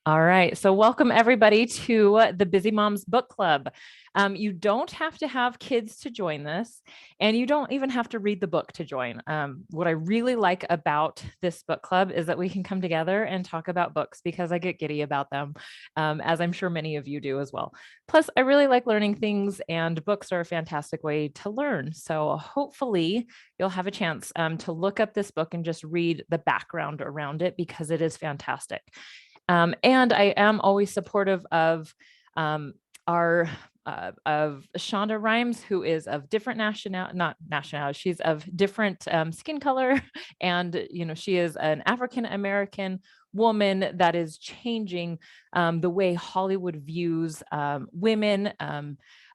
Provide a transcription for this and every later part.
All right. So, welcome everybody to the Busy Moms Book Club. You don't have to have kids to join this, and you don't even have to read the book to join. What I really like about this book club is that we can come together and talk about books because I get giddy about them, as I'm sure many of you do as well. Plus, I really like learning things, and books are a fantastic way to learn. So, hopefully, you'll have a chance to look up this book and just read the background around it because it is fantastic. And I am always supportive of our of Shonda Rhimes, who is of different not nationality, she's of different skin color, and she is an African American woman that is changing the way Hollywood views women.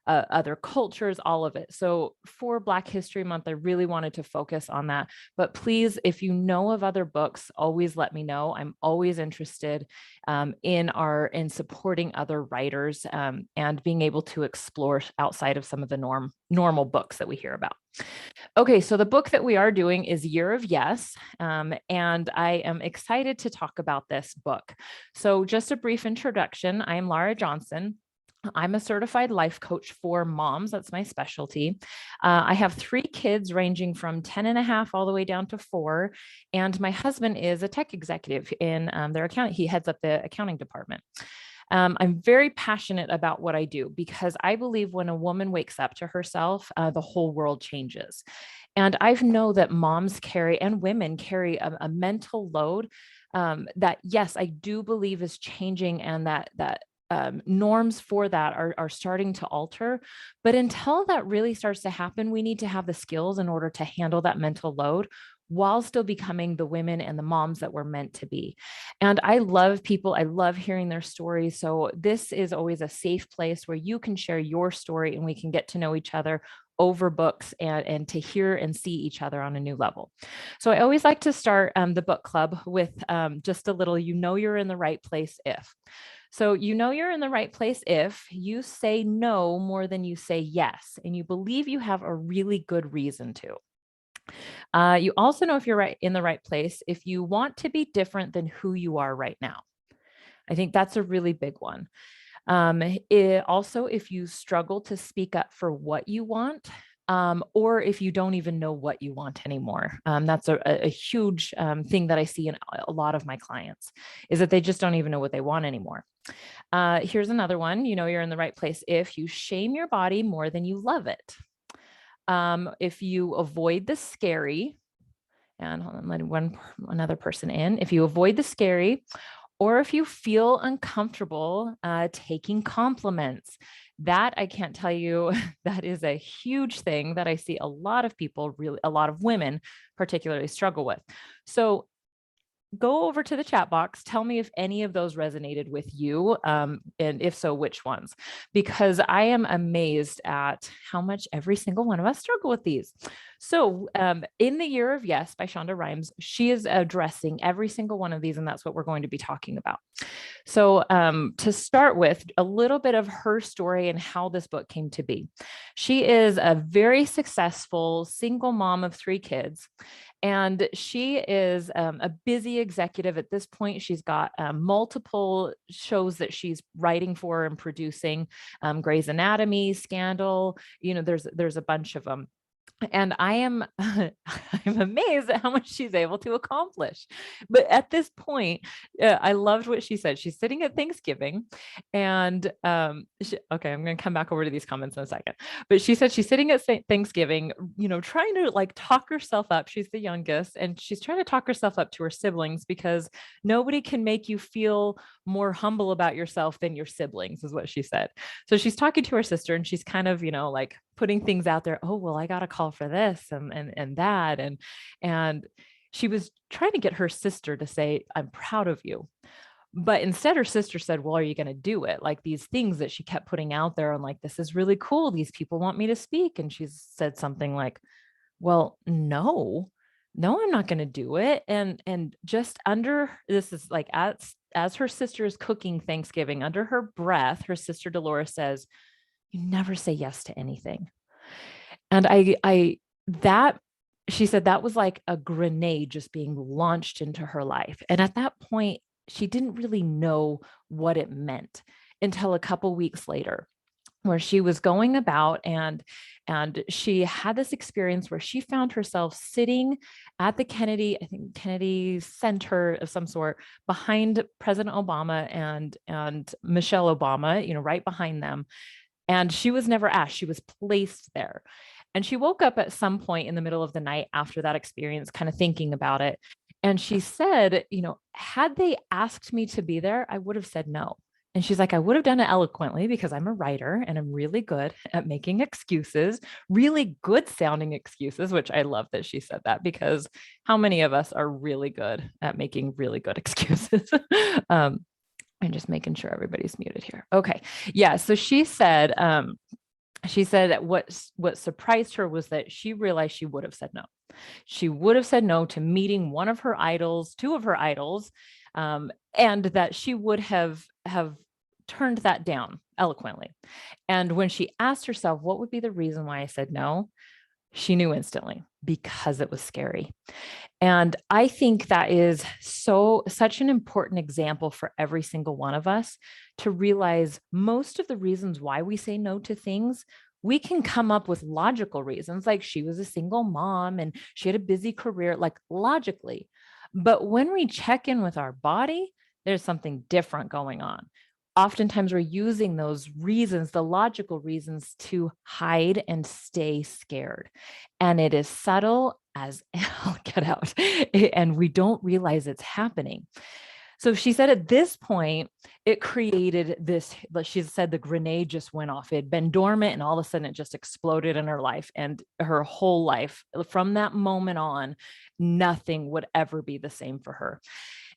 Other cultures, all of it. So for Black History Month, I really wanted to focus on that. But please, if you know of other books, always let me know. I'm always interested in supporting other writers and being able to explore outside of some of the normal books that we hear about. Okay, so the book that we are doing is Year of Yes, and I am excited to talk about this book. So just a brief introduction. I am Laura Johnson. I'm a certified life coach for moms. That's my specialty. I have three kids ranging from 10 and a half all the way down to 4. And my husband is a tech executive in their account. He heads up the accounting department. I'm very passionate about what I do because I believe when a woman wakes up to herself, the whole world changes. And I know that moms carry and women carry a mental load that, yes, I do believe is changing, and that norms for that are starting to alter. But until that really starts to happen, we need to have the skills in order to handle that mental load while still becoming the women and the moms that we're meant to be. And I love people. I love hearing their stories. So this is always a safe place where you can share your story and we can get to know each other over books and to hear and see each other on a new level. So I always like to start the book club with just a little, you're in the right place if. So you're in the right place if you say no more than you say yes, and you believe you have a really good reason to. You also know if you're in the right place if you want to be different than who you are right now. I think that's a really big one. Also, if you struggle to speak up for what you want, or if you don't even know what you want anymore. That's a huge thing that I see in a lot of my clients, is that they just don't even know what they want anymore. Here's another one. You're in the right place if you shame your body more than you love it. If you avoid the scary, and hold on, letting another person in. If you avoid the scary, or if you feel uncomfortable taking compliments, that I can't tell you, that is a huge thing that I see a lot of people, really, a lot of women particularly struggle with. So go over to the chat box. Tell me if any of those resonated with you, and if so, which ones, because I am amazed at how much every single one of us struggle with these. So in the Year of Yes by Shonda Rhimes, she is addressing every single one of these, and that's what we're going to be talking about. So to start with, a little bit of her story and how this book came to be. She is a very successful single mom of 3 kids. And she is a busy executive at this point. She's got multiple shows that she's writing for and producing, Grey's Anatomy, Scandal, there's a bunch of them. And I am I'm amazed at how much she's able to accomplish. But at this point, I loved what she said. She's sitting at Thanksgiving, and okay, I'm going to come back over to these comments in a second. But she said she's sitting at Thanksgiving, trying to like talk herself up. She's the youngest, and she's trying to talk herself up to her siblings because nobody can make you feel more humble about yourself than your siblings, is what she said. So she's talking to her sister, and she's kind of, like putting things out there. Oh, well, I got a call for this and that. And she was trying to get her sister to say, I'm proud of you. But instead, her sister said, well, are you going to do it? Like these things that she kept putting out there, and like, this is really cool. These people want me to speak. And she said something like, well, no, I'm not going to do it. And just under, this is like, as her sister is cooking Thanksgiving, under her breath, her sister Dolores says, you never say yes to anything. And that, she said that was like a grenade just being launched into her life. And at that point, she didn't really know what it meant until a couple weeks later, where she was going about and she had this experience where she found herself sitting at the Kennedy, I think Kennedy Center of some sort, behind President Obama and Michelle Obama, right behind them. And she was never asked, she was placed there. And she woke up at some point in the middle of the night after that experience, kind of thinking about it. And she said, had they asked me to be there, I would have said no. And she's like, I would have done it eloquently because I'm a writer and I'm really good at making excuses, really good sounding excuses, which I love that she said that, because how many of us are really good at making really good excuses? I'm just making sure everybody's muted here. Okay. Yeah. So she said that what surprised her was that she realized she would have said no. She would have said no to meeting one of her idols, two of her idols, and that she would have turned that down eloquently. And when she asked herself, what would be the reason why I said no? She knew instantly, because it was scary. And I think that is such an important example for every single one of us to realize most of the reasons why we say no to things. We can come up with logical reasons, like she was a single mom and she had a busy career, like logically. But when we check in with our body, there's something different going on. Oftentimes we're using those reasons, the logical reasons, to hide and stay scared. And it is subtle as hell get out. And we don't realize it's happening. So she said at this point, it created this, she said the grenade just went off. It had been dormant and all of a sudden it just exploded in her life, and her whole life from that moment on, nothing would ever be the same for her.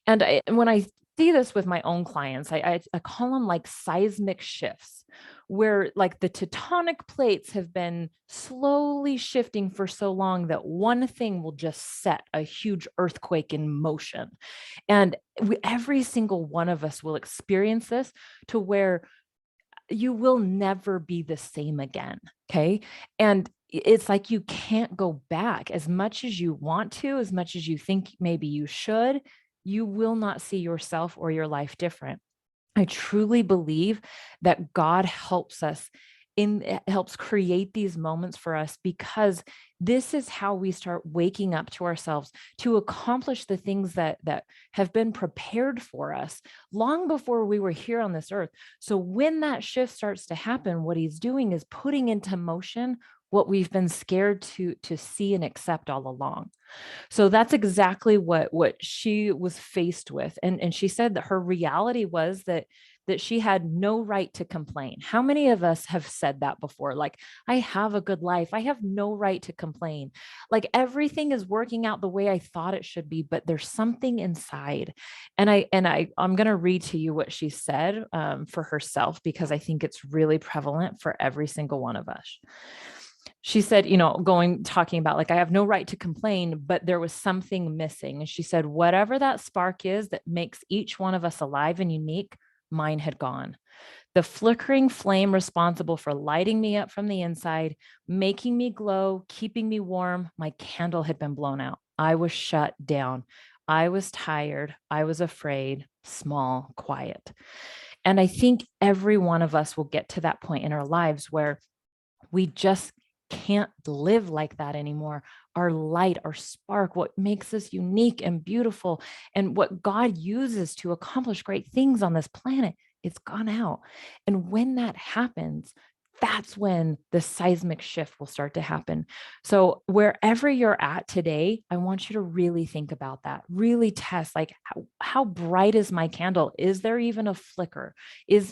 And when I see this with my own clients, I call them like seismic shifts, where like the tectonic plates have been slowly shifting for so long that one thing will just set a huge earthquake in motion. And every single one of us will experience this, to where you will never be the same again. Okay. And it's like you can't go back as much as you want to, as much as you think maybe you should. You will not see yourself or your life different. I truly believe that God helps us helps create these moments for us, because this is how we start waking up to ourselves to accomplish the things that have been prepared for us long before we were here on this earth. So when that shift starts to happen, what he's doing is putting into motion what we've been scared to see and accept all along. So that's exactly what she was faced with. And she said that her reality was that she had no right to complain. How many of us have said that before? Like, I have a good life. I have no right to complain. Like, everything is working out the way I thought it should be, but there's something inside. And I'm going to read to you what she said for herself, because I think it's really prevalent for every single one of us. She said, talking about like, I have no right to complain, but there was something missing. And she said, whatever that spark is that makes each one of us alive and unique, mine had gone. The flickering flame responsible for lighting me up from the inside, making me glow, keeping me warm, my candle had been blown out. I was shut down. I was tired. I was afraid, small, quiet. And I think every one of us will get to that point in our lives where we just can't live like that anymore. Our light, our spark, what makes us unique and beautiful, and what God uses to accomplish great things on this planet, it's gone out. And when that happens, that's when the seismic shift will start to happen. So wherever you're at today, I want you to really think about that. Really test, like, how bright is my candle? Is there even a flicker?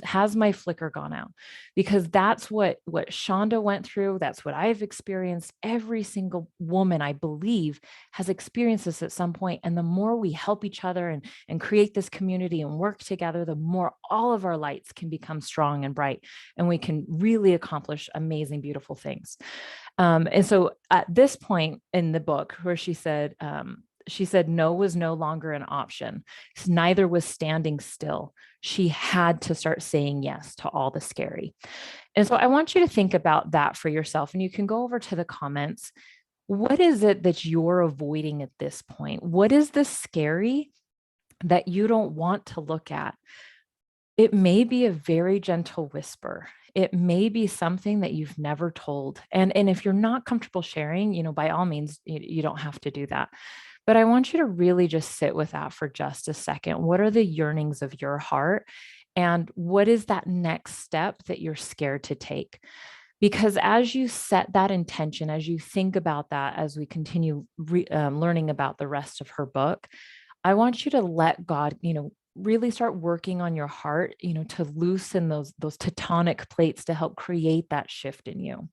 Has my flicker gone out? Because that's what Shonda went through. That's what I've experienced. Every single woman, I believe, has experienced this at some point. And the more we help each other and create this community and work together, the more all of our lights can become strong and bright, and we can really accomplish amazing, beautiful things. And so at this point in the book, where she said no was no longer an option. Neither was standing still. She had to start saying yes to all the scary. And so I want you to think about that for yourself, and you can go over to the comments. What is it that you're avoiding at this point? What is the scary that you don't want to look at. It may be a very gentle whisper. It may be something that you've never told. And if you're not comfortable sharing, by all means, you don't have to do that. But I want you to really just sit with that for just a second. What are the yearnings of your heart? And what is that next step that you're scared to take? Because as you set that intention, as you think about that, as we continue learning about the rest of her book, I want you to let God, really start working on your heart, to loosen those tectonic plates to help create that shift in you.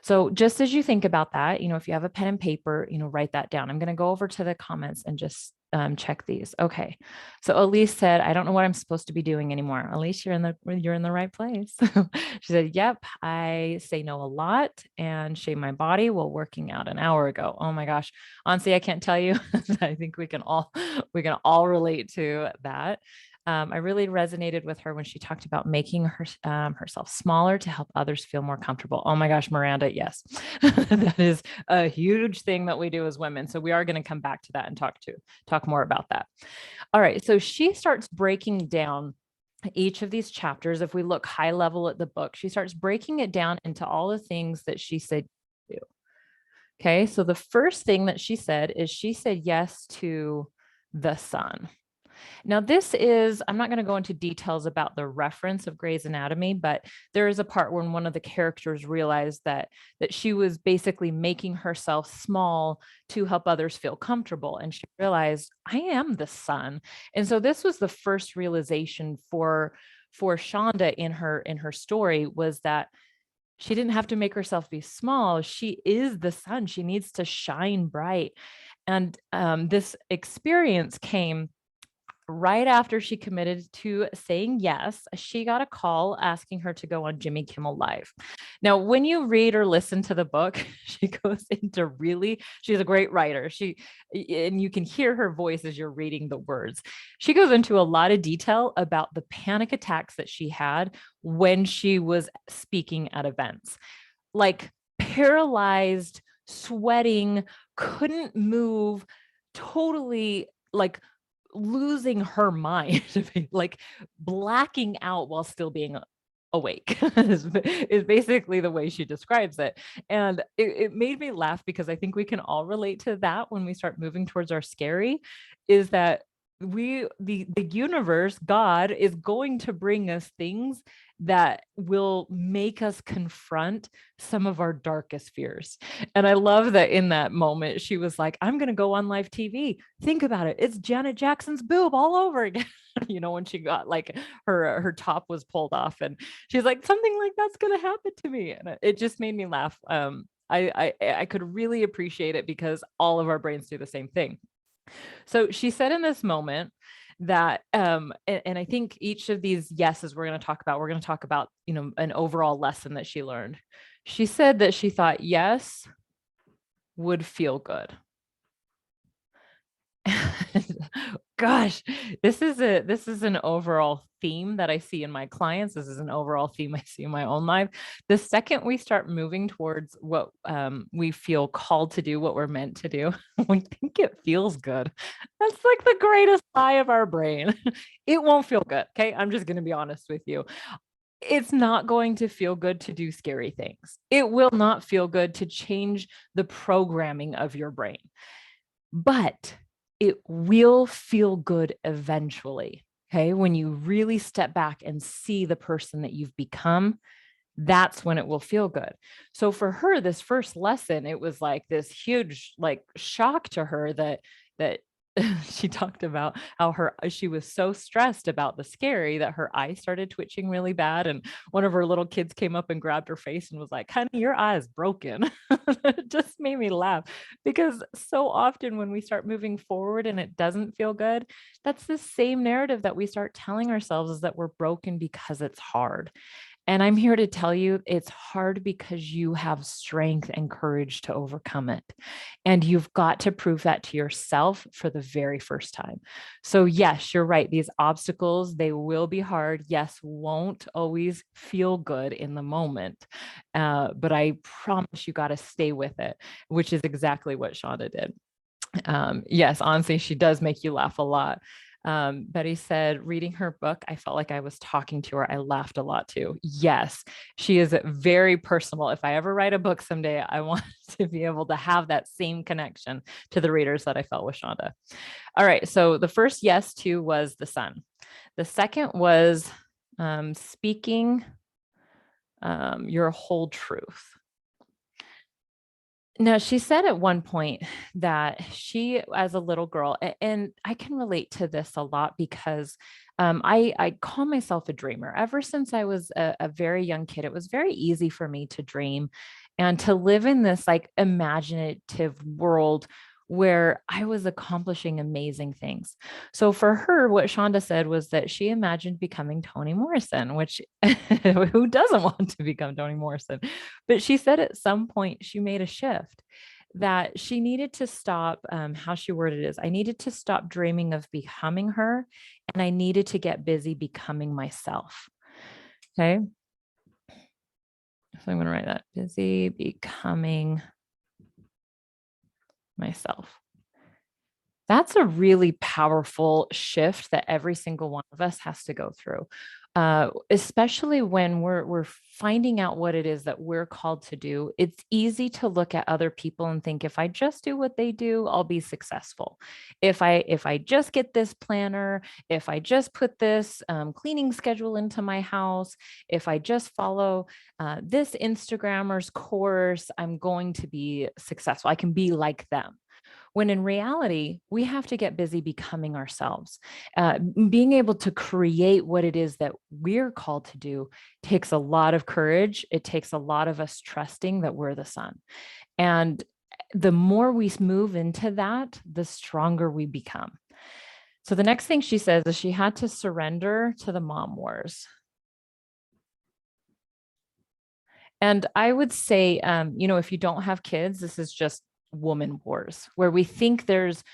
So just as you think about that, if you have a pen and paper, write that down. I'm going to go over to the comments and just check these. Okay. So Elise said, I don't know what I'm supposed to be doing anymore. Elise, you're in the right place. She said, yep, I say no a lot and shame my body while working out an hour ago. Oh my gosh. Honestly, I can't tell you. I think we can all relate to that. I really resonated with her when she talked about making herself smaller to help others feel more comfortable. Oh my gosh, Miranda, yes, that is a huge thing that we do as women. So we are going to come back to that and talk more about that. All right, so she starts breaking down each of these chapters. If we look high level at the book, she starts breaking it down into all the things that she said do. Okay, so the first thing that she said is she said yes to the sun. Now, I'm not going to go into details about the reference of Grey's Anatomy, but there is a part when one of the characters realized that she was basically making herself small to help others feel comfortable. And she realized, I am the sun. And so this was the first realization for Shonda in her story, was that she didn't have to make herself be small. She is the sun. She needs to shine bright. And this experience came right after she committed to saying yes. She got a call asking her to go on Jimmy Kimmel Live. Now, when you read or listen to the book, she goes into she's a great writer. And you can hear her voice as you're reading the words. She goes into a lot of detail about the panic attacks that she had when she was speaking at events, like paralyzed, sweating, couldn't move, totally like losing her mind, like blacking out while still being awake is basically the way she describes it. And it made me laugh because I think we can all relate to that when we start moving towards our scary, is that the universe, God, is going to bring us things that will make us confront some of our darkest fears. And I love that in that moment, she was like, I'm going to go on live TV. Think about it. It's Janet Jackson's boob all over again. When she got like her top was pulled off, and she's like, something like that's going to happen to me. And it just made me laugh. I could really appreciate it because all of our brains do the same thing. So she said in this moment that, and I think each of these yeses we're going to talk about, an overall lesson that she learned. She said that she thought yes would feel good. Gosh, this is an overall theme that I see in my clients. This is an overall theme I see in my own life. The second we start moving towards what we feel called to do, what we're meant to do, we think it feels good. That's like the greatest lie of our brain. It won't feel good. Okay. I'm just going to be honest with you. It's not going to feel good to do scary things. It will not feel good to change the programming of your brain, but it will feel good eventually. Okay. When you really step back and see the person that you've become, that's when it will feel good. So for her, this first lesson, it was like this huge, like, shock to her that she talked about how she was so stressed about the scary that her eyes started twitching really bad. And one of her little kids came up and grabbed her face and was like, honey, your eye is broken. It just made me laugh, because so often when we start moving forward and it doesn't feel good, that's the same narrative that we start telling ourselves, is that we're broken because it's hard. And I'm here to tell you, it's hard because you have strength and courage to overcome it. And you've got to prove that to yourself for the very first time. So yes, you're right. These obstacles, they will be hard. Yes, won't always feel good in the moment. But I promise you got to stay with it, which is exactly what Shonda did. Yes, honestly, she does make you laugh a lot. Betty said, reading her book, I felt like I was talking to her. I laughed a lot too. Yes, she is very personal. If I ever write a book someday, I want to be able to have that same connection to the readers that I felt with Shonda. All right. So the first yes to was the sun. The second was speaking your whole truth. Now, she said at one point that she, as a little girl, and I can relate to this a lot because I call myself a dreamer. Ever since I was a very young kid, it was very easy for me to dream and to live in this like imaginative world where I was accomplishing amazing things. So for her, what Shonda said was that she imagined becoming Toni Morrison, which who doesn't want to become Toni Morrison? But she said at some point she made a shift that she needed to stop, how she worded it is, I needed to stop dreaming of becoming her and I needed to get busy becoming myself. Okay. So I'm going to write that, busy becoming myself. That's a really powerful shift that every single one of us has to go through, especially when we're finding out what it is that we're called to do. It's easy to look at other people and think, if I just do what they do, I'll be successful. If I just get this planner, if I just put this cleaning schedule into my house, if I just follow this Instagrammer's course, I'm going to be successful. I can be like them. When in reality, we have to get busy becoming ourselves. Being able to create what it is that we're called to do takes a lot of courage. It takes a lot of us trusting that we're the sun. And the more we move into that, the stronger we become. So the next thing she says is she had to surrender to the mom wars. And I would say, if you don't have kids, this is just woman wars where we think there's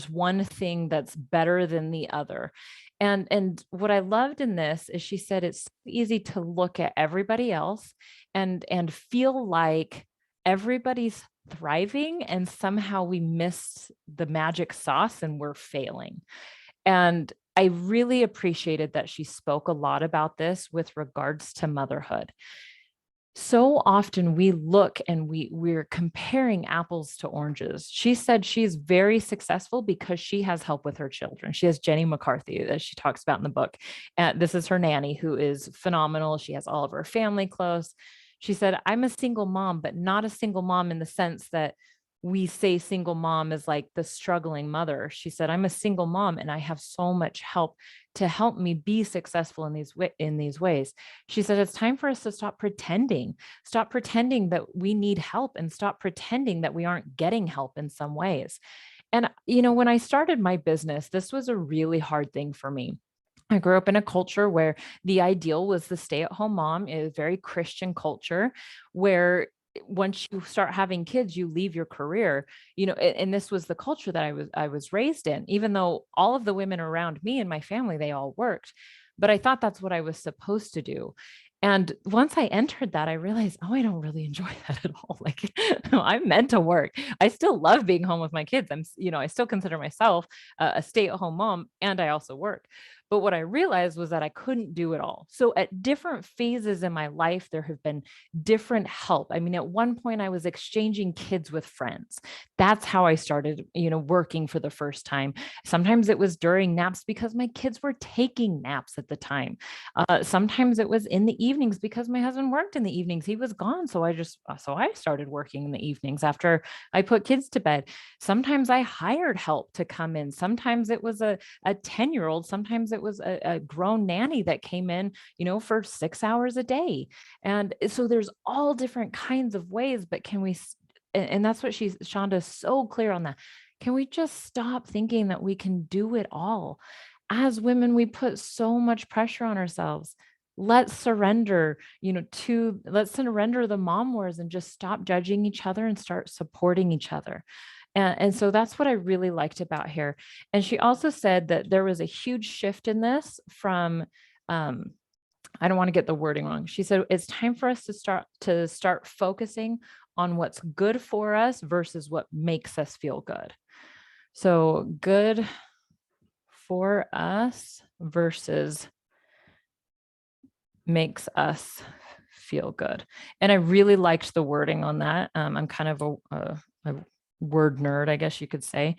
one thing that's better than the other. And what I loved in this is she said it's easy to look at everybody else and feel like everybody's thriving and somehow we miss the magic sauce and we're failing. And I really appreciated that she spoke a lot about this with regards to motherhood. So often we look and we're comparing apples to oranges. She said she's very successful because she has help with her children. She has Jenny McCarthy that she talks about in the book. And this is her nanny who is phenomenal. She has all of her family close. She said, I'm a single mom, but not a single mom in the sense that we say single mom is like the struggling mother. She said, I'm a single mom and I have so much help to help me be successful in these ways. She said, it's time for us to stop pretending that we need help and stop pretending that we aren't getting help in some ways. And, when I started my business, this was a really hard thing for me. I grew up in a culture where the ideal was the stay-at-home mom, a very Christian culture where once you start having kids, you leave your career, and this was the culture that I was raised in, even though all of the women around me and my family, they all worked, but I thought that's what I was supposed to do. And once I entered that, I realized, oh, I don't really enjoy that at all. Like, I'm meant to work. I still love being home with my kids. I still consider myself a stay-at-home mom, and I also work. But what I realized was that I couldn't do it all. So at different phases in my life, there have been different help. I mean, at one point I was exchanging kids with friends. That's how I started, working for the first time. Sometimes it was during naps because my kids were taking naps at the time. Sometimes it was in the evenings because my husband worked in the evenings. He was gone. So I started working in the evenings after I put kids to bed. Sometimes I hired help to come in. Sometimes it was a 10-year-old. Sometimes it was a grown nanny that came in, for 6 hours a day. And so there's all different kinds of ways, but and that's what Shonda's so clear on that. Can we just stop thinking that we can do it all? As women, we put so much pressure on ourselves. Let's surrender, let's surrender the mom wars and just stop judging each other and start supporting each other. And so that's what I really liked about her. And she also said that there was a huge shift in this from, I don't want to get the wording wrong. She said, it's time for us to start focusing on what's good for us versus what makes us feel good. So good for us versus makes us feel good. And I really liked the wording on that. I'm kind of a word nerd, I guess you could say.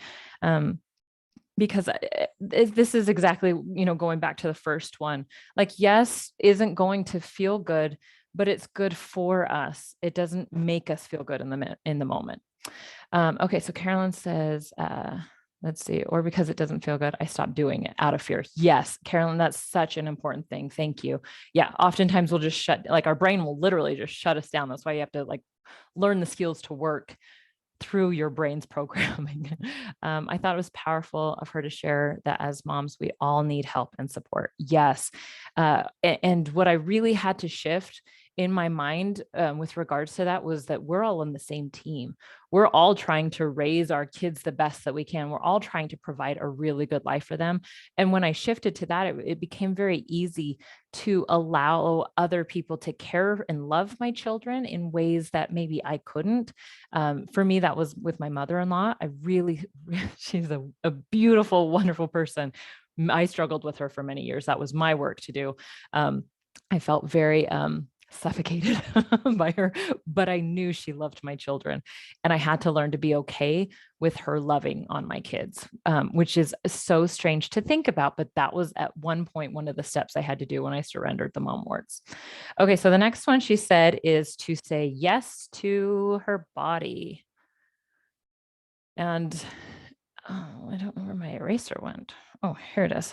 Because this is exactly, going back to the first one, like, yes, isn't going to feel good, but it's good for us. It doesn't make us feel good in the moment. Okay. So Carolyn says, let's see, or because it doesn't feel good, I stopped doing it out of fear. Yes, Carolyn, that's such an important thing. Thank you. Yeah. Oftentimes we'll just our brain will literally just shut us down. That's why you have to learn the skills to work through your brain's programming. I thought it was powerful of her to share that as moms, we all need help and support. Yes. And what I really had to shift in my mind with regards to that was that we're all on the same team. We're all trying to raise our kids the best that we can. We're all trying to provide a really good life for them. And when I shifted to that, it became very easy to allow other people to care and love my children in ways that maybe I couldn't. For me, that was with my mother-in-law. She's a beautiful, wonderful person. I struggled with her for many years. That was my work to do. I felt very suffocated by her, but I knew she loved my children, and I had to learn to be okay with her loving on my kids, which is so strange to think about, but that was at one point one of the steps I had to do when I surrendered the mom warts. Okay, so the next one she said is to say yes to her body. And I don't know where my eraser went. Oh, here it is.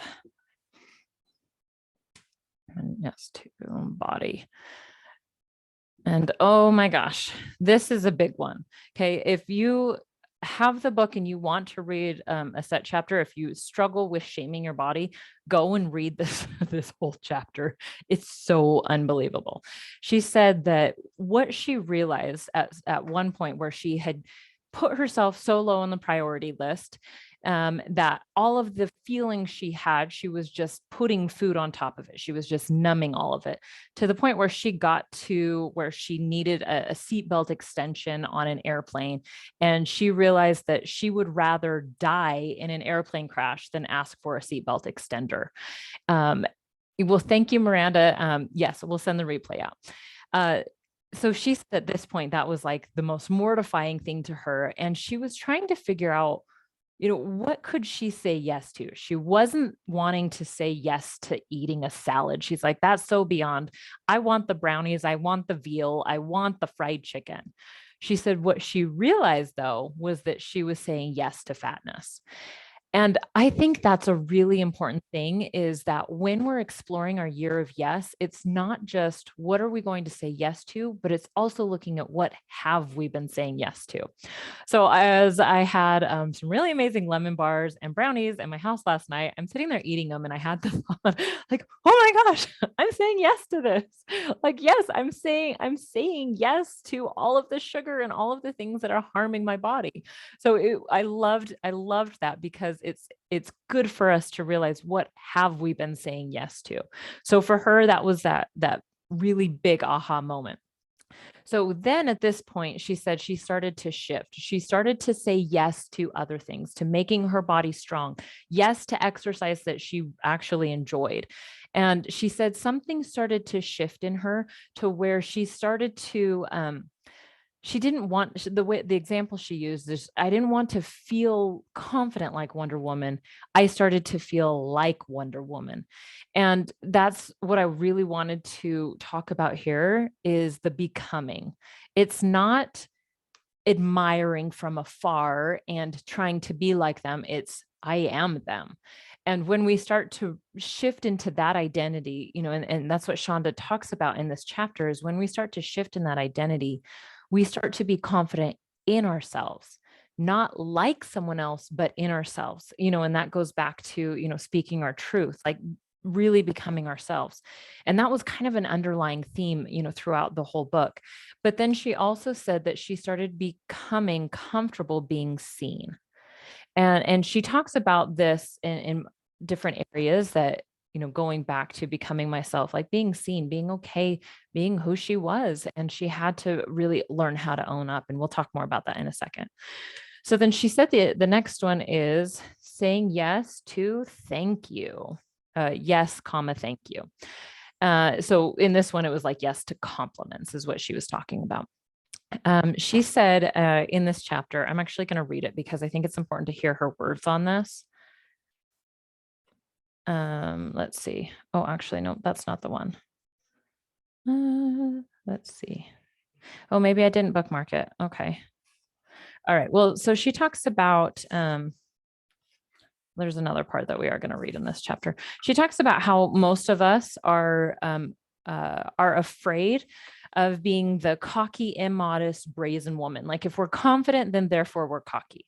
And yes to body. And oh my gosh, this is a big one. Okay. If you have the book and you want to read a set chapter, if you struggle with shaming your body, go and read this whole chapter. It's so unbelievable. She said that what she realized at one point where she had put herself so low on the priority list, that all of the feelings she had, she was just putting food on top of it. She was just numbing all of it to the point where she got to where she needed a seatbelt extension on an airplane. And she realized that she would rather die in an airplane crash than ask for a seatbelt extender. Well, thank you, Miranda. Yes, we'll send the replay out. So she said at this point, that was like the most mortifying thing to her. And she was trying to figure out, what could she say yes to? She wasn't wanting to say yes to eating a salad. She's like, that's so beyond. I want the brownies. I want the veal. I want the fried chicken. She said what she realized, though, was that she was saying yes to fatness. And I think that's a really important thing, is that when we're exploring our year of yes, it's not just what are we going to say yes to, but it's also looking at what have we been saying yes to. So as I had some really amazing lemon bars and brownies in my house last night, I'm sitting there eating them and I had the thought like, oh my gosh, I'm saying yes to this. Like, yes, I'm saying yes to all of the sugar and all of the things that are harming my body. So I loved that, because it's good for us to realize what have we been saying yes to. So for her, that was that really big aha moment. So then at this point, she said she started to shift. She started to say yes to other things, to making her body strong, yes to exercise that she actually enjoyed. And she said something started to shift in her to where she started to, she didn't want, the example she used is, I didn't want to feel confident like Wonder Woman. I started to feel like Wonder Woman. And that's what I really wanted to talk about here, is the becoming. It's not admiring from afar and trying to be like them. It's I am them. And when we start to shift into that identity, and that's what Shonda talks about in this chapter, is when we start to shift in that identity, we start to be confident in ourselves, not like someone else, but in ourselves, and that goes back to, speaking our truth, like really becoming ourselves. And that was kind of an underlying theme, throughout the whole book. But then she also said that she started becoming comfortable being seen. And she talks about this in different areas, that going back to becoming myself, like being seen, being okay, being who she was. And she had to really learn how to own up. And we'll talk more about that in a second. So then she said the next one is saying yes to thank you. Yes, comma, thank you. So in this one, it was like yes to compliments is what she was talking about. She said in this chapter, I'm actually going to read it because I think it's important to hear her words on this. Let's see. Oh, actually, no, that's not the one. Let's see. Oh, maybe I didn't bookmark it. Okay. All right. Well, so she talks about, there's another part that we are going to read in this chapter. She talks about how most of us are afraid of being the cocky, immodest, brazen woman. Like if we're confident, then therefore we're cocky.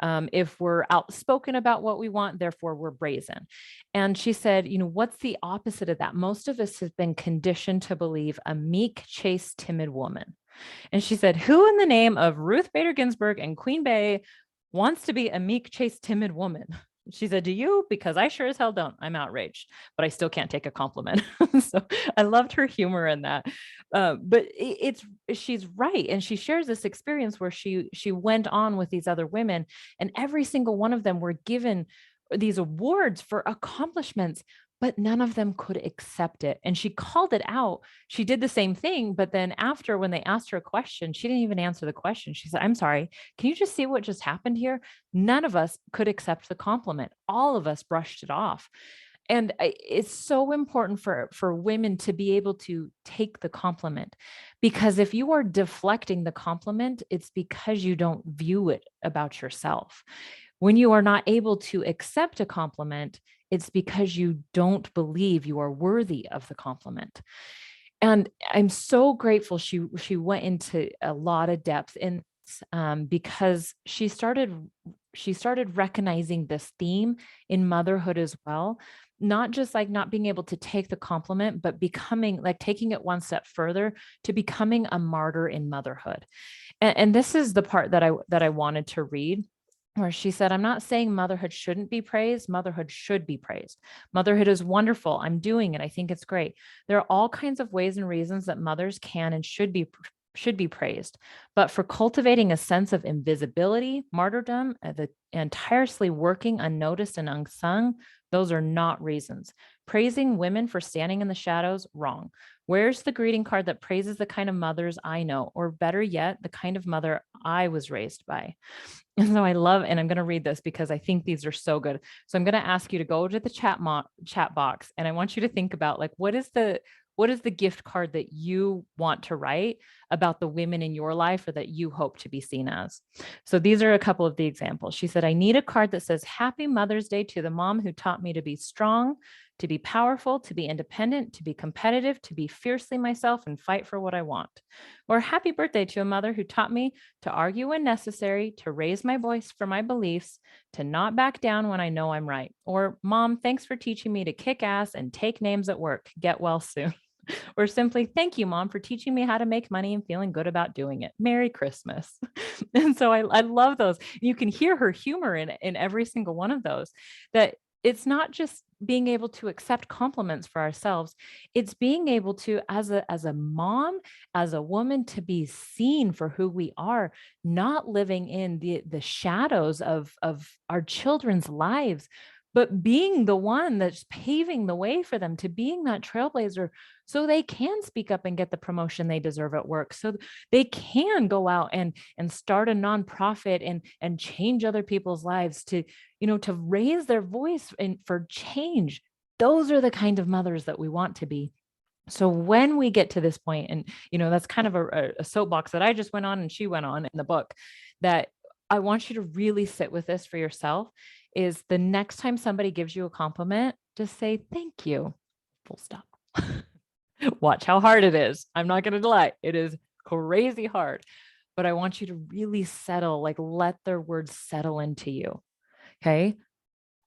If we're outspoken about what we want, therefore we're brazen. And she said, what's the opposite of that? Most of us have been conditioned to believe a meek, chaste, timid woman. And she said, who in the name of Ruth Bader Ginsburg and Queen Bey wants to be a meek, chaste, timid woman? She said, do you? Because I sure as hell don't. I'm outraged, but I still can't take a compliment. So I loved her humor in that. But she's right. And she shares this experience where she went on with these other women, and every single one of them were given these awards for accomplishments, but none of them could accept it. And she called it out. She did the same thing, but then after, when they asked her a question, she didn't even answer the question. She said, I'm sorry, can you just see what just happened here? None of us could accept the compliment. All of us brushed it off. And it's so important for women to be able to take the compliment, because if you are deflecting the compliment, it's because you don't view it about yourself. When you are not able to accept a compliment, it's because you don't believe you are worthy of the compliment. And I'm so grateful she went into a lot of depth in because she started recognizing this theme in motherhood as well. Not just like not being able to take the compliment, but becoming like taking it one step further to becoming a martyr in motherhood. And this is the part that I wanted to read, where she said, I'm not saying motherhood shouldn't be praised. Motherhood should be praised. Motherhood is wonderful. I'm doing it. I think it's great. There are all kinds of ways and reasons that mothers can and should be praised. But for cultivating a sense of invisibility, martyrdom, and tirelessly working unnoticed and unsung, those are not reasons. Praising women for standing in the shadows, wrong. Where's the greeting card that praises the kind of mothers I know, or better yet, the kind of mother I was raised by? And so I love, and I'm going to read this because I think these are so good. So I'm going to ask you to go to the chat box, and I want you to think about like, what is the gift card that you want to write about the women in your life, or that you hope to be seen as? So these are a couple of the examples. She said, I need a card that says, Happy Mother's Day to the mom who taught me to be strong, to be powerful, to be independent, to be competitive, to be fiercely myself and fight for what I want. Or happy birthday to a mother who taught me to argue when necessary, to raise my voice for my beliefs, to not back down when I know I'm right. Or Mom, thanks for teaching me to kick ass and take names at work. Get well soon. Or simply, thank you, Mom, for teaching me how to make money and feeling good about doing it. Merry Christmas. And so I love those. You can hear her humor in every single one of those, that it's not just being able to accept compliments for ourselves. It's being able to, as a mom, as a woman, to be seen for who we are, not living in the shadows of our children's lives, but being the one that's paving the way for them, to being that trailblazer, so they can speak up and get the promotion they deserve at work, so they can go out and start a nonprofit and change other people's lives, to to raise their voice for change. Those are the kind of mothers that we want to be. So when we get to this point, and that's kind of a soapbox that I just went on and she went on in the book, that I want you to really sit with this for yourself, is the next time somebody gives you a compliment, just say thank you, full stop. Watch how hard it is. I'm not going to lie. It is crazy hard, but I want you to really settle, like let their words settle into you. Okay.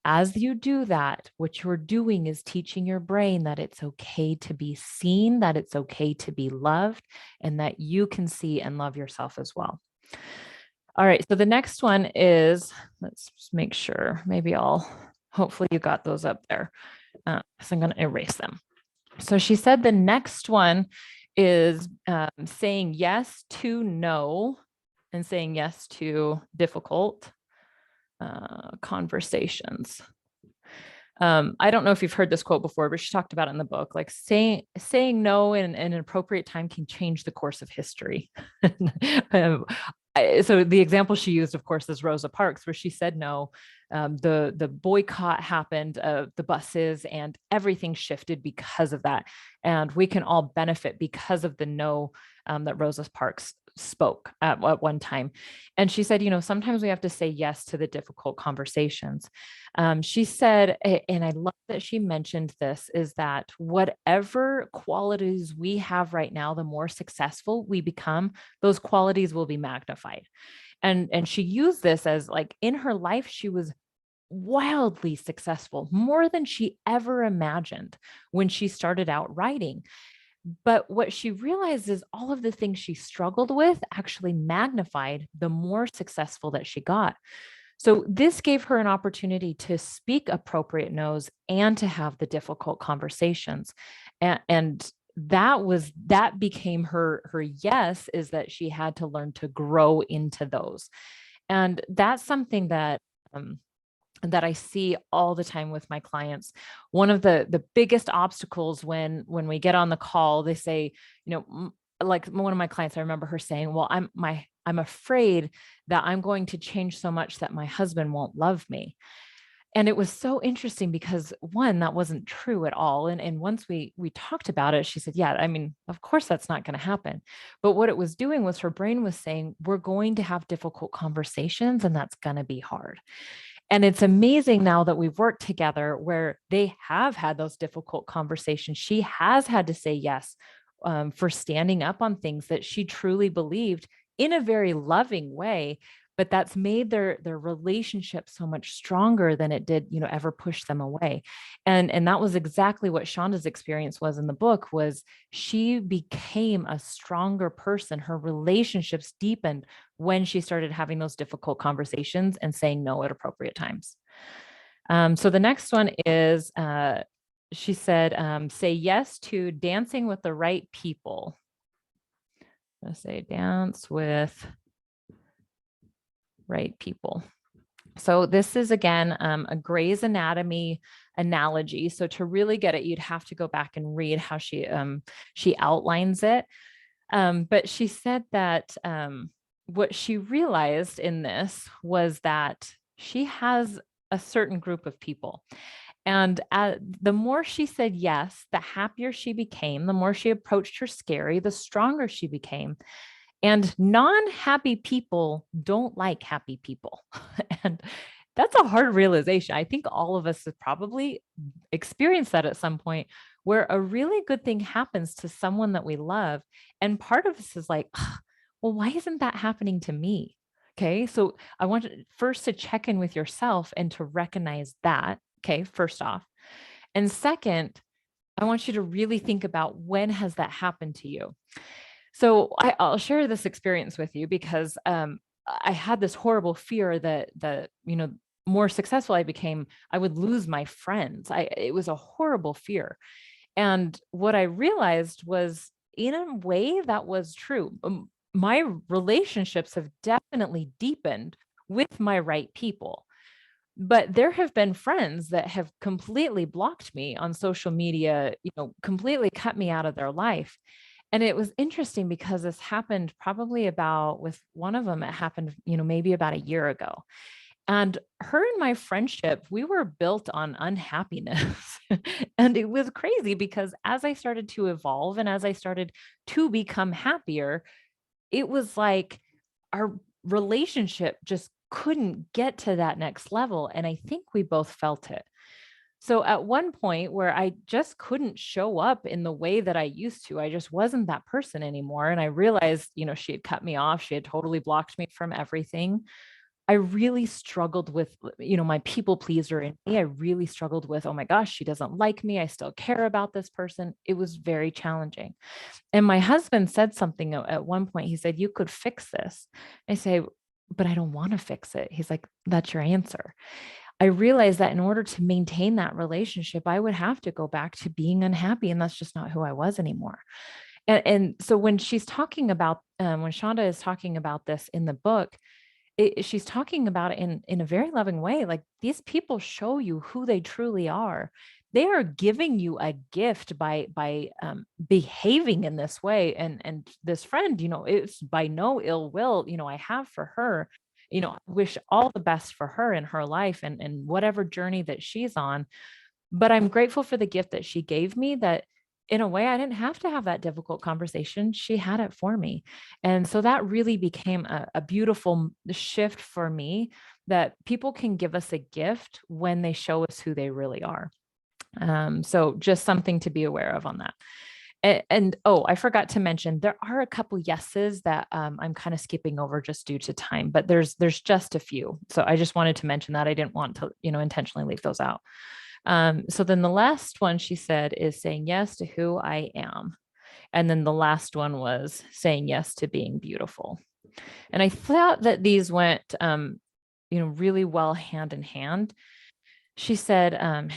As you do that, what you're doing is teaching your brain that it's okay to be seen, that it's okay to be loved, and that you can see and love yourself as well. All right. So the next one is, let's just make sure, hopefully you got those up there. So I'm going to erase them. So she said the next one is saying yes to no and saying yes to difficult conversations. I don't know if you've heard this quote before, but she talked about it in the book, like saying no in an appropriate time can change the course of history. um, so the example she used, of course, is Rosa Parks, where she said no. The boycott happened of the buses, and everything shifted because of that. And we can all benefit because of the no that Rosa Parks spoke at one time. And she said, sometimes we have to say yes to the difficult conversations. She said, and I love that she mentioned this, is that whatever qualities we have right now, the more successful we become, those qualities will be magnified. And she used this as, like, in her life, she was wildly successful, more than she ever imagined when she started out writing. But what she realized is all of the things she struggled with actually magnified the more successful that she got. So this gave her an opportunity to speak appropriate no's and to have the difficult conversations. And that became her yes, is that she had to learn to grow into those. And that's something that I see all the time with my clients. One of the biggest obstacles when we get on the call, they say, like one of my clients, I remember her saying, well, I'm afraid that I'm going to change so much that my husband won't love me. And it was so interesting because, one, that wasn't true at all. And once we talked about it, she said, yeah, I mean, of course that's not going to happen. But what it was doing was her brain was saying, we're going to have difficult conversations, and that's going to be hard. And it's amazing now that we've worked together where they have had those difficult conversations. She has had to say yes for standing up on things that she truly believed in a very loving way, but that's made their relationship so much stronger than it did, ever push them away. And that was exactly what Shonda's experience was in the book. Was she became a stronger person. Her relationships deepened when she started having those difficult conversations and saying no at appropriate times. So the next one is, she said, say yes to dancing with the right people. I'm going to say dance with right people. So this is, again, a Grey's Anatomy analogy. So to really get it, you'd have to go back and read how she outlines it. But she said that what she realized in this was that she has a certain group of people. And the more she said yes, the happier she became. The more she approached her scary, the stronger she became. And non-happy people don't like happy people. And that's a hard realization. I think all of us have probably experienced that at some point, where a really good thing happens to someone that we love. And part of us is like, well, why isn't that happening to me? Okay. So I want first to check in with yourself and to recognize that. Okay. First off. And second, I want you to really think about, when has that happened to you? So I'll share this experience with you because I had this horrible fear that more successful I became, I would lose my friends. It was a horrible fear. And what I realized was, in a way, that was true. My relationships have definitely deepened with my right people. But there have been friends that have completely blocked me on social media, completely cut me out of their life. And it was interesting because this happened probably with one of them, it happened, maybe about a year ago. And her and my friendship, we were built on unhappiness. And it was crazy because as I started to evolve and as I started to become happier, it was like our relationship just couldn't get to that next level. And I think we both felt it. So at one point where I just couldn't show up in the way that I used to, I just wasn't that person anymore. And I realized, she had cut me off. She had totally blocked me from everything. I really struggled with, my people pleaser in me. I really struggled with, oh my gosh, she doesn't like me. I still care about this person. It was very challenging. And my husband said something at one point. He said, you could fix this. I say, but I don't want to fix it. He's like, that's your answer. I realized that in order to maintain that relationship, I would have to go back to being unhappy. And that's just not who I was anymore. And so when she's talking about, when Shonda is talking about this in the book, she's talking about it in a very loving way. Like, these people show you who they truly are. They are giving you a gift by behaving in this way. And this friend, it's by no ill will, I have for her. Wish all the best for her in her life and whatever journey that she's on. But I'm grateful for the gift that she gave me, that in a way I didn't have to have that difficult conversation. She had it for me. And so that really became a beautiful shift for me, that people can give us a gift when they show us who they really are. So just something to be aware of on that. And oh, I forgot to mention, there are a couple yeses that I'm kind of skipping over just due to time, but there's just a few. So I just wanted to mention that. I didn't want to, intentionally leave those out. So then the last one she said is saying yes to who I am. And then the last one was saying yes to being beautiful. And I thought that these went, really well hand in hand. She said, I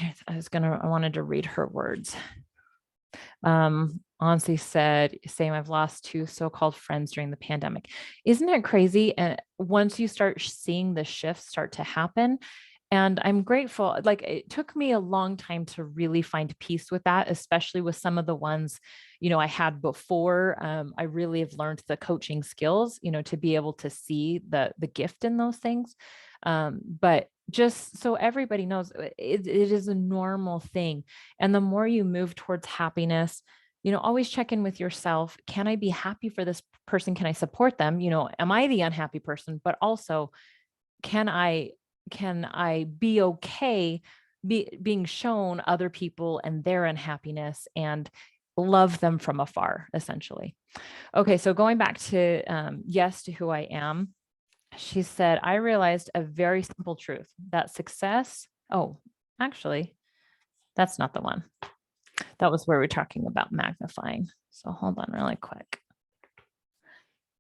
wanted to read her words. Ansi said, same, I've lost 2 so-called friends during the pandemic. Isn't it crazy? And once you start seeing the shifts start to happen, and I'm grateful, like, it took me a long time to really find peace with that, especially with some of the ones, I had before. I really have learned the coaching skills, to be able to see the gift in those things. But just so everybody knows, it is a normal thing. And the more you move towards happiness, always check in with yourself. Can I be happy for this person? Can I support them? Am I the unhappy person? But also, can I be okay being shown other people and their unhappiness and love them from afar, essentially. Okay, so going back to yes to who I am, she said, I realized a very simple truth, that success, oh, actually, that's not the one. That was where we're talking about magnifying. So hold on really quick.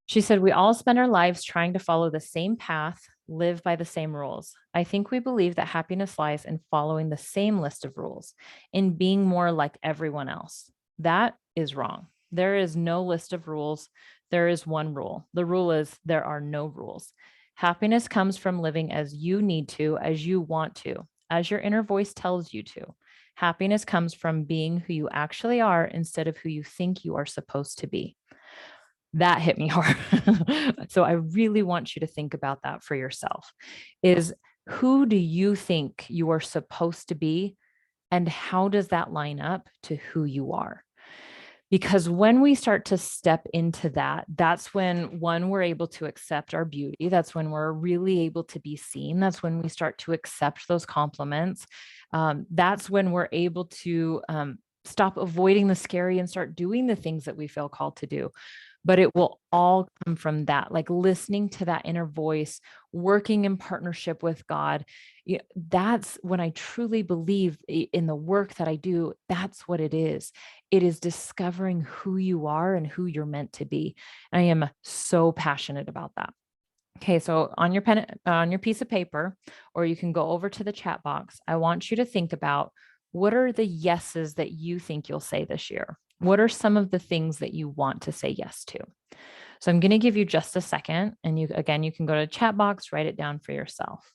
She said, we all spend our lives trying to follow the same path, live by the same rules. I think we believe that happiness lies in following the same list of rules, in being more like everyone else. That is wrong. There is no list of rules. There is one rule. The rule is there are no rules. Happiness comes from living as you need to, as you want to, as your inner voice tells you to. Happiness comes from being who you actually are instead of who you think you are supposed to be. That hit me hard. So I really want you to think about that for yourself. Is, who do you think you are supposed to be? And how does that line up to who you are? Because when we start to step into that, that's when, one, we're able to accept our beauty. That's when we're really able to be seen. That's when we start to accept those compliments. That's when we're able to stop avoiding the scary and start doing the things that we feel called to do. But it will all come from that, like listening to that inner voice, working in partnership with God. That's when I truly believe in the work that I do. That's what it is. It is discovering who you are and who you're meant to be. I am so passionate about that. Okay, so on your pen, on your piece of paper, or you can go over to the chat box, I want you to think about, what are the yeses that you think you'll say this year? What are some of the things that you want to say yes to? So I'm going to give you just a second. And you can go to the chat box, write it down for yourself.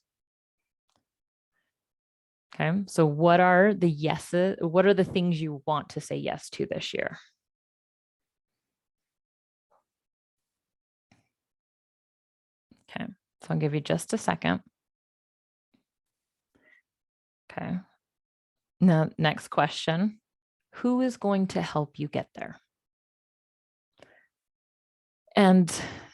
Okay. So what are the yeses? What are the things you want to say yes to this year? Okay. So I'll give you just a second. Okay. Now, next question. Who is going to help you get there? And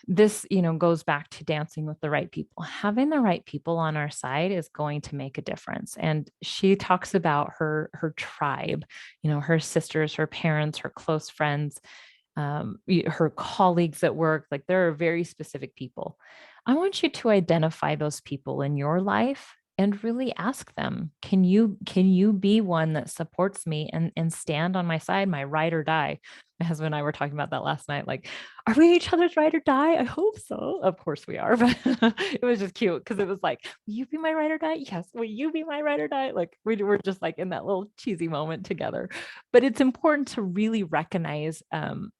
this, goes back to dancing with the right people. Having the right people on our side is going to make a difference. And she talks about her tribe, her sisters, her parents, her close friends, her colleagues at work. Like, there are very specific people. I want you to identify those people in your life and really ask them, can you be one that supports me and stand on my side, my ride or die? My husband and I were talking about that last night. Like, are we each other's ride or die? I hope so. Of course we are. But it was just cute because it was like, will you be my ride or die? Yes. Will you be my ride or die? Like we were just like in that little cheesy moment together. But it's important to really recognize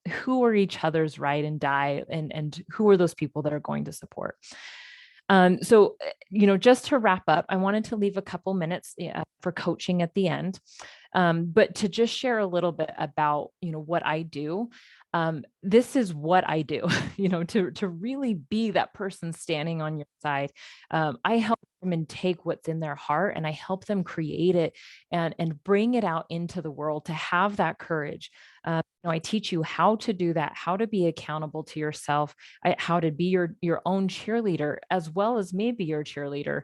who are each other's ride and die, and who are those people that are going to support. So, just to wrap up, I wanted to leave a couple minutes for coaching at the end, but to just share a little bit about, what I do. This is what I do, to really be that person standing on your side. I help them and take what's in their heart, and I help them create it and bring it out into the world to have that courage. I teach you how to do that, how to be accountable to yourself, how to be your own cheerleader, as well as maybe your cheerleader.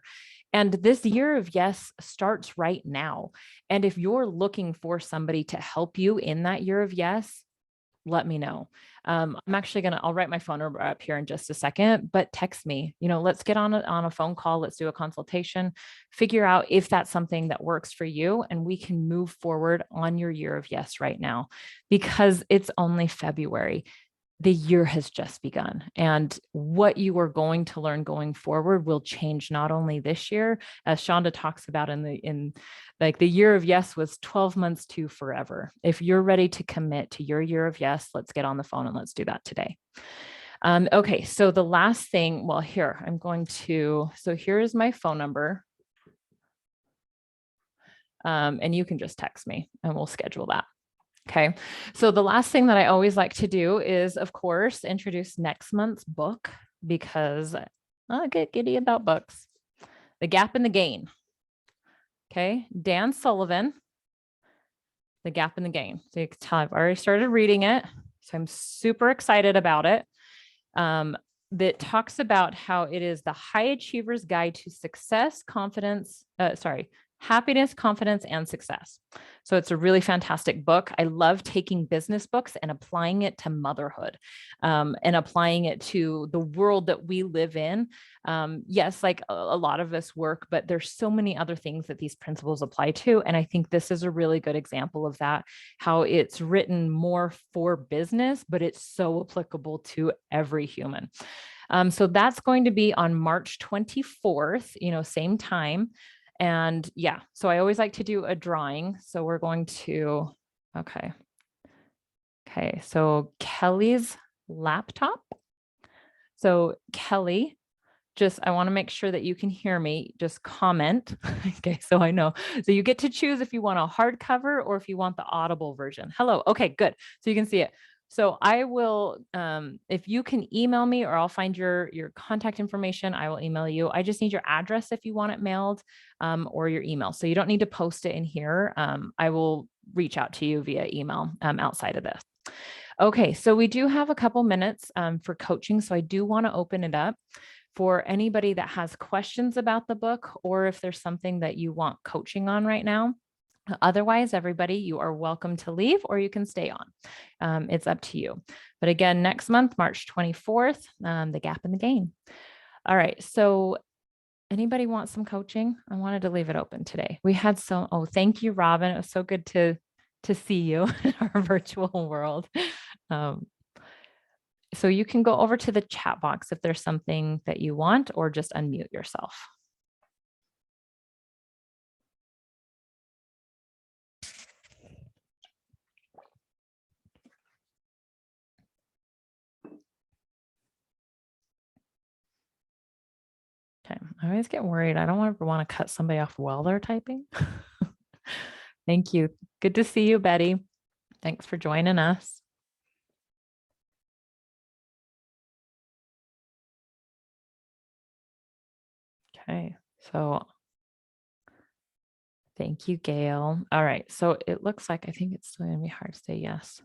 And this year of yes starts right now. And if you're looking for somebody to help you in that year of yes, let me know. I'm actually I'll write my phone number up here in just a second, but text me, let's get on a phone call. Let's do a consultation, figure out if that's something that works for you. And we can move forward on your year of yes right now, because it's only February. The year has just begun, and what you are going to learn going forward will change not only this year, as Shonda talks about in like the year of yes was 12 months to forever. If you're ready to commit to your year of yes, let's get on the phone and let's do that today. Okay, so the last thing, well, here, so here is my phone number. And you can just text me and we'll schedule that. Okay. So the last thing that I always like to do is, of course, introduce next month's book, because I get giddy about books. The Gap and the Gain. Okay. Dan Sullivan, The Gap and the Gain. So you can tell I've already started reading it. So I'm super excited about it. That talks about how it is the high achiever's guide to happiness, confidence, and success. So it's a really fantastic book. I love taking business books and applying it to motherhood, and applying it to the world that we live in. Yes, like a lot of us work, but there's so many other things that these principles apply to. And I think this is a really good example of that, how it's written more for business, but it's so applicable to every human. So that's going to be on March 24th, same time. And yeah, so I always like to do a drawing. So we're going to, okay. So Kelly's laptop. So Kelly, I want to make sure that you can hear me. Just comment. Okay, so I know. So you get to choose if you want a hardcover or if you want the Audible version. Hello. Okay, good. So you can see it. So I will, if you can email me, or I'll find your contact information, I will email you. I just need your address if you want it mailed, or your email. So you don't need to post it in here. I will reach out to you via email outside of this. Okay, so we do have a couple minutes for coaching. So I do want to open it up for anybody that has questions about the book, or if there's something that you want coaching on right now. Otherwise, everybody, you are welcome to leave, or you can stay on. It's up to you. But again, next month, March 24th, The Gap and the Gain. All right. So anybody want some coaching? I wanted to leave it open today. We had thank you, Robin. It was so good to see you in our virtual world. So you can go over to the chat box if there's something that you want, or just unmute yourself. Okay, I always get worried. I don't ever want to cut somebody off while they're typing. Thank you. Good to see you, Betty. Thanks for joining us. Okay, so thank you, Gail. All right, so it looks like I think it's still going to be hard to say yes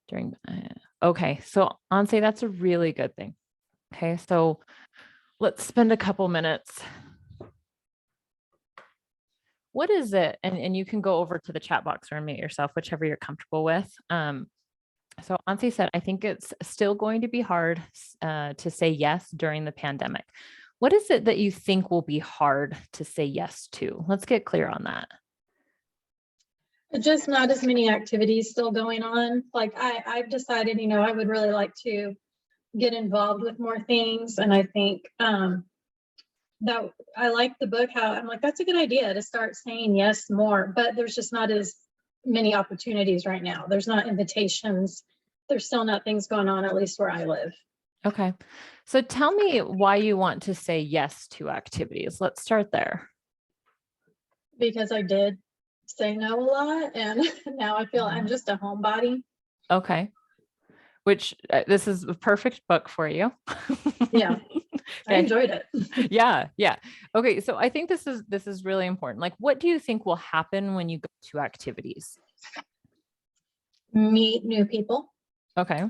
during. Okay, so Anse, that's a really good thing. Okay, so let's spend a couple minutes. What is it? And you can go over to the chat box or unmute yourself, whichever you're comfortable with. So Ansi said, I think it's still going to be hard to say yes during the pandemic. What is it that you think will be hard to say yes to? Let's get clear on that. Just not as many activities still going on. Like I've decided, I would really like to get involved with more things. And I think that I like the book, how I'm like, that's a good idea to start saying yes more, but there's just not as many opportunities right now. There's not invitations. There's still not things going on, at least where I live. Okay. So tell me why you want to say yes to activities. Let's start there. Because I did say no a lot, and now I feel I'm just a homebody. Okay. Which this is a perfect book for you. Yeah. I Okay. enjoyed it. Yeah. Yeah. Okay. So I think this is really important. Like, what do you think will happen when you go to activities? Meet new people. Okay.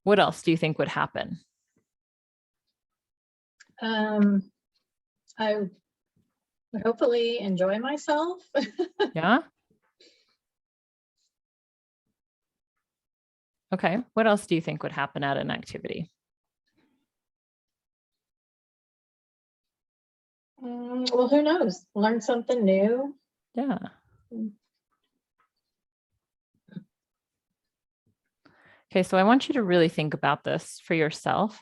What else do you think would happen? I would hopefully enjoy myself. Yeah. Okay. What else do you think would happen at an activity? Well, who knows? Learn something new. Yeah. Okay. So I want you to really think about this for yourself.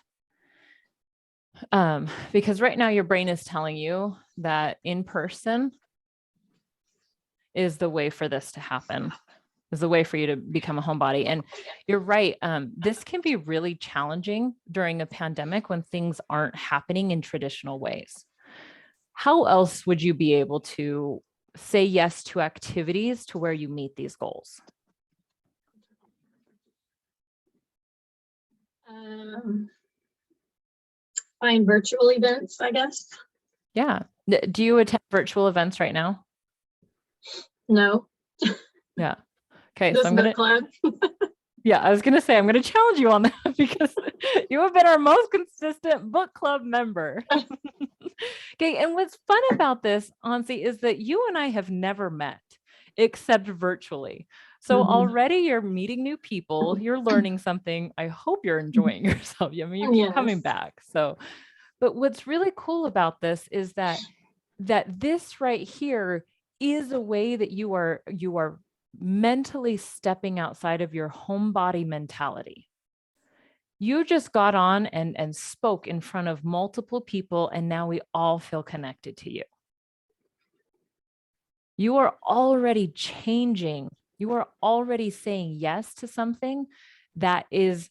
Because right now your brain is telling you that in person is the way for this to happen, is the way for you to become a homebody. And you're right. This can be really challenging during a pandemic when things aren't happening in traditional ways. How else would you be able to say yes to activities to where you meet these goals? Find virtual events, I guess. Yeah. Do you attend virtual events right now? No. Yeah. Okay. This So I'm book club. Yeah, I was going to say, I'm going to challenge you on that because you have been our most consistent book club member. Okay. And what's fun about this, Ansi, is that you and I have never met except virtually. So already you're meeting new people, you're learning something. I hope you're enjoying yourself. I mean, you keep coming back. So, but what's really cool about this is that this right here is a way that you are mentally stepping outside of your homebody mentality. You just got on and spoke in front of multiple people, and now we all feel connected to you. You are already changing. You are already saying yes to something that is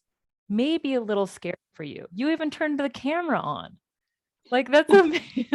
maybe a little scary for you. You even turned the camera on. Like, that's amazing.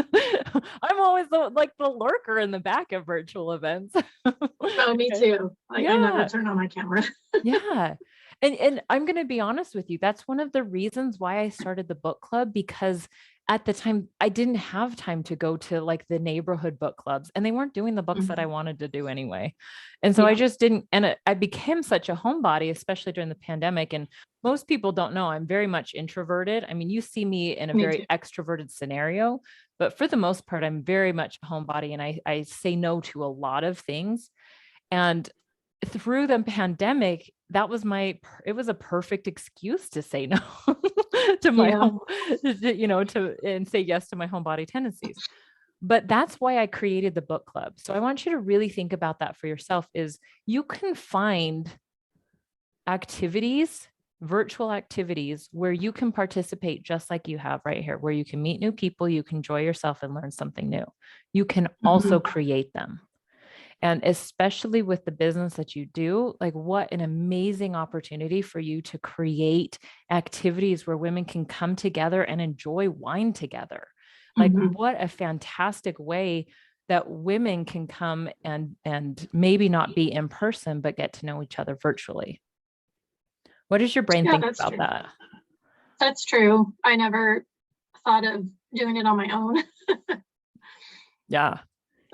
I'm always the lurker in the back of virtual events. Oh, me too. I never turn on my camera. Yeah. And I'm going to be honest with you. That's one of the reasons why I started the book club, because at the time I didn't have time to go to like the neighborhood book clubs, and they weren't doing the books that I wanted to do anyway. And so I just didn't, and I became such a homebody, especially during the pandemic. And most people don't know I'm very much introverted. I mean, you see me in a very extroverted scenario, but for the most part, I'm very much a homebody, and I say no to a lot of things. And through the pandemic, it was a perfect excuse to say no to my home, and say yes to my homebody tendencies. But that's why I created the book club. So I want you to really think about that for yourself. Is you can find activities, virtual activities, where you can participate just like you have right here, where you can meet new people, you can enjoy yourself and learn something new. You can also create them. And especially with the business that you do, like, what an amazing opportunity for you to create activities where women can come together and enjoy wine together. Like, what a fantastic way that women can come and maybe not be in person, but get to know each other virtually. What does your brain think about that? That's true. I never thought of doing it on my own. Yeah.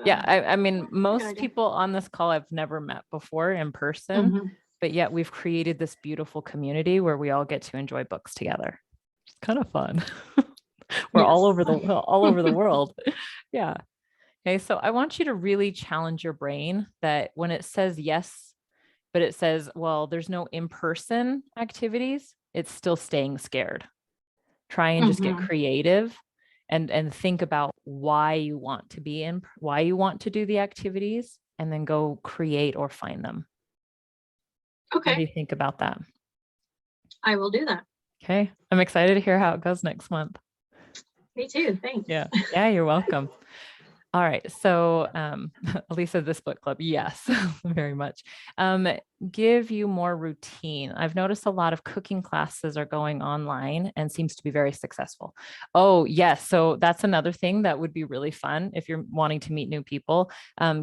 Yeah. I mean, most people on this call I've never met before in person, but yet we've created this beautiful community where we all get to enjoy books together. It's kind of fun. We're all over the world. Yeah. Okay. So I want you to really challenge your brain that when it says yes, but it says, well, there's no in-person activities, it's still staying scared. Try and just get creative and think about why you want to be in, why you want to do the activities, and then go create or find them. What do Okay, you think about that? I will do that. Okay. I'm excited to hear how it goes next month. Me too. Thanks. Yeah. Yeah, you're welcome. All right. So, Lisa, this book club, yes, very much. Give you more routine. I've noticed a lot of cooking classes are going online and seems to be very successful. Oh, yes. So that's another thing that would be really fun if you're wanting to meet new people.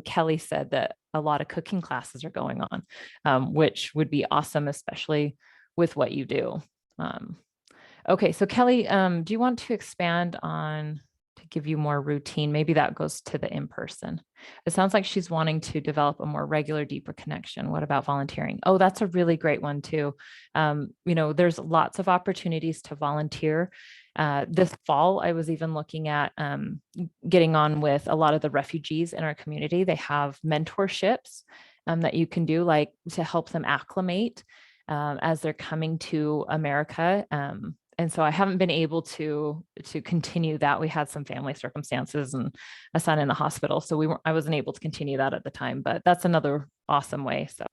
Kelly said that a lot of cooking classes are going on, which would be awesome, especially with what you do. Okay. So Kelly, do you want to expand on to give you more routine? Maybe that goes to the in-person. It sounds like she's wanting to develop a more regular, deeper connection. What about volunteering? Oh, that's a really great one too. There's lots of opportunities to volunteer. This fall, I was even looking at getting on with a lot of the refugees in our community. They have mentorships that you can do, like to help them acclimate as they're coming to America. And so I haven't been able to continue that. We had some family circumstances and a son in the hospital, so I wasn't able to continue that at the time. But that's another awesome way. So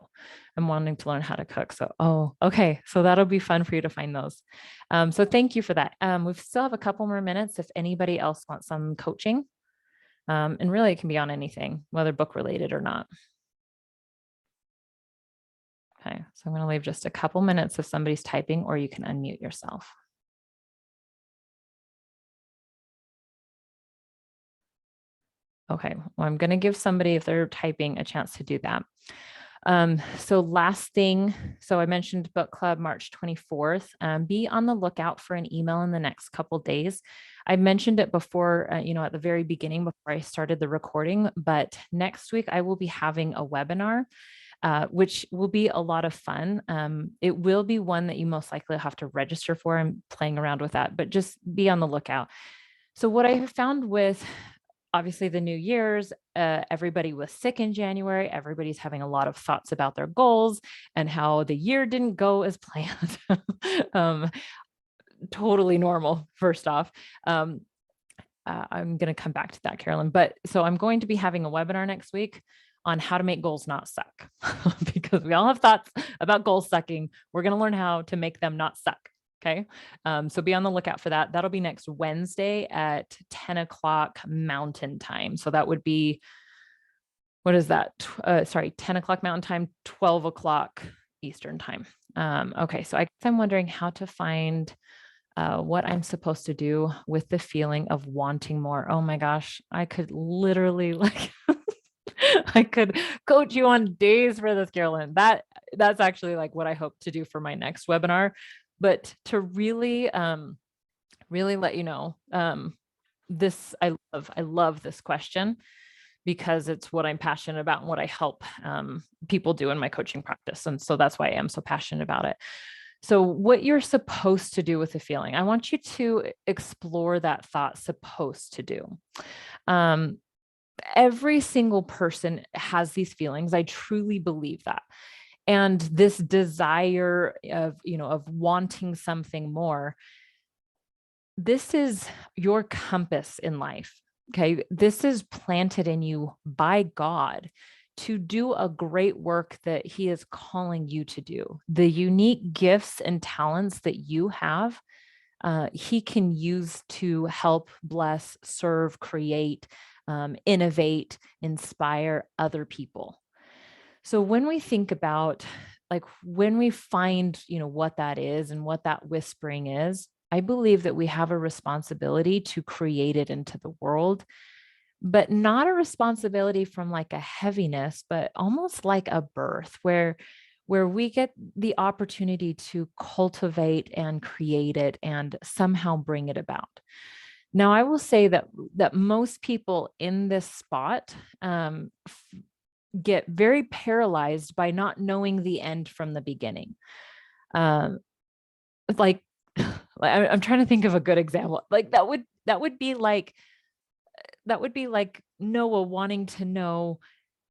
I'm wanting to learn how to cook. So okay, so that'll be fun for you to find those. So thank you for that. We still have a couple more minutes if anybody else wants some coaching. And really, it can be on anything, whether book related or not. Okay, so I'm going to leave just a couple minutes if somebody's typing, or you can unmute yourself. Okay, well, I'm going to give somebody, if they're typing, a chance to do that. So last thing, so I mentioned book club March 24th. Be on the lookout for an email in the next couple days. I mentioned it before, at the very beginning before I started the recording, but next week I will be having a webinar, which will be a lot of fun. It will be one that you most likely have to register for. I'm playing around with that, but just be on the lookout. So what I have found with obviously the New Year's, everybody was sick in January. Everybody's having a lot of thoughts about their goals and how the year didn't go as planned. Totally normal, first off. I'm going to come back to that, Carolyn. But so I'm going to be having a webinar next week on how to make goals not suck, because we all have thoughts about goal sucking. We're going to learn how to make them not suck. Okay. So be on the lookout for that. That'll be next Wednesday at 10 o'clock Mountain Time. So that would be, what is that? 10 o'clock Mountain Time, 12 o'clock Eastern Time. Okay. So I guess I'm wondering how to find what I'm supposed to do with the feeling of wanting more. Oh my gosh, I could literally I could coach you on days for this, Carolyn. That's actually like what I hope to do for my next webinar. But to really, really let you know, I love this question because it's what I'm passionate about and what I help people do in my coaching practice. And so that's why I am so passionate about it. So what you're supposed to do with the feeling, I want you to explore that thought, supposed to do. Every single person has these feelings. I truly believe that. And this desire of wanting something more, this is your compass in life. Okay. This is planted in you by God to do a great work that He is calling you to do. The unique gifts and talents that you have, He can use to help, bless, serve, create, innovate, inspire other people. So when we think about, like, when we find, what that is and what that whispering is, I believe that we have a responsibility to create it into the world, but not a responsibility from like a heaviness, but almost like a birth where we get the opportunity to cultivate and create it and somehow bring it about. Now, I will say that most people in this spot get very paralyzed by not knowing the end from the beginning. Like, I'm trying to think of a good example. Like that would be like Noah wanting to know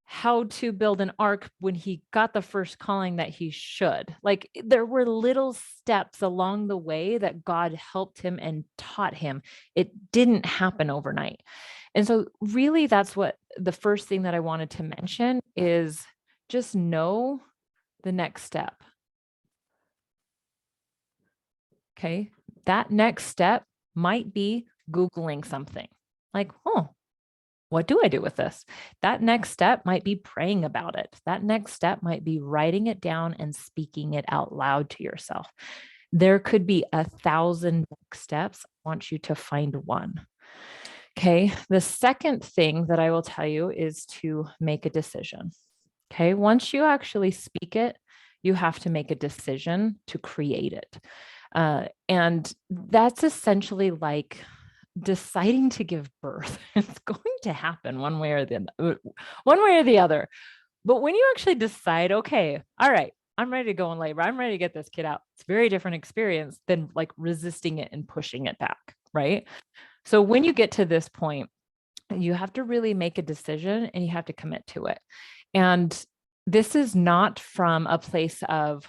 how to build an ark when he got the first calling that he should. Like there were little steps along the way that God helped him and taught him. It didn't happen overnight. And so really that's what the first thing that I wanted to mention is, just know the next step. Okay. That next step might be Googling something like, oh, what do I do with this? That next step might be praying about it. That next step might be writing it down and speaking it out loud to yourself. There could be 1,000 next steps. I want you to find one. Okay. The second thing that I will tell you is to make a decision. Okay. Once you actually speak it, you have to make a decision to create it. And that's essentially like deciding to give birth. It's going to happen one way or the other. But when you actually decide, okay, all right, I'm ready to go in labor, I'm ready to get this kid out, it's a very different experience than like resisting it and pushing it back, right? So when you get to this point, you have to really make a decision and you have to commit to it. And this is not from a place of,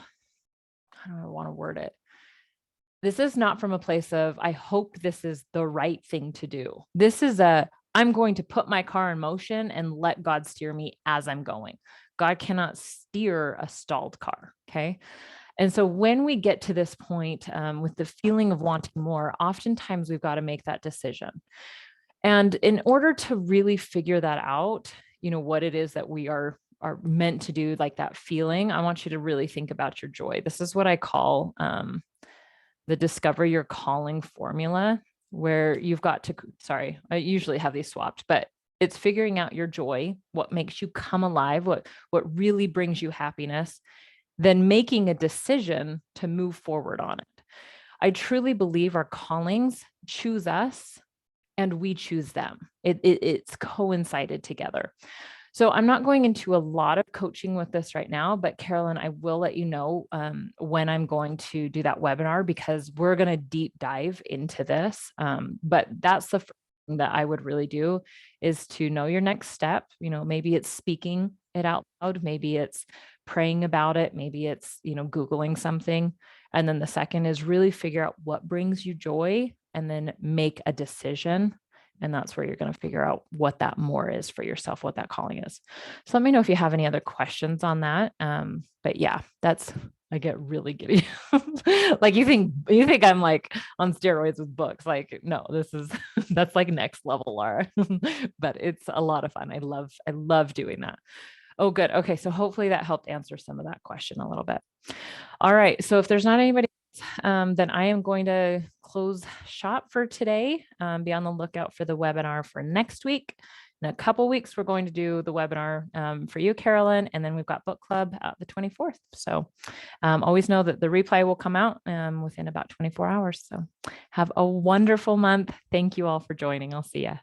how do I want to word it? This is not from a place of, I hope this is the right thing to do. This is I'm going to put my car in motion and let God steer me as I'm going. God cannot steer a stalled car. Okay. And so when we get to this point with the feeling of wanting more, oftentimes we've got to make that decision. And in order to really figure that out, what it is that we are meant to do, like that feeling, I want you to really think about your joy. This is what I call the discover your calling formula, where you've got to, sorry, I usually have these swapped, but it's figuring out your joy, what makes you come alive, what really brings you happiness, then making a decision to move forward on it. I truly believe our callings choose us and we choose them. It's coincided together. So I'm not going into a lot of coaching with this right now, but Carolyn, I will let you know when I'm going to do that webinar, because we're going to deep dive into this. But that's the first thing that I would really do, is to know your next step. Maybe it's speaking it out loud. Maybe it's praying about it. Maybe it's, Googling something. And then the second is really figure out what brings you joy and then make a decision. And that's where you're going to figure out what that more is for yourself, what that calling is. So let me know if you have any other questions on that. But yeah, I get really giddy. Like you think I'm like on steroids with books. Like, no, that's like next level, Laura. But it's a lot of fun. I love doing that. Oh, good. Okay. So hopefully that helped answer some of that question a little bit. All right. So if there's not anybody, then I am going to close shop for today. Be on the lookout for the webinar for next week. In a couple weeks, we're going to do the webinar for you, Carolyn, and then we've got book club at the 24th. So always know that the replay will come out within about 24 hours. So have a wonderful month. Thank you all for joining. I'll see you.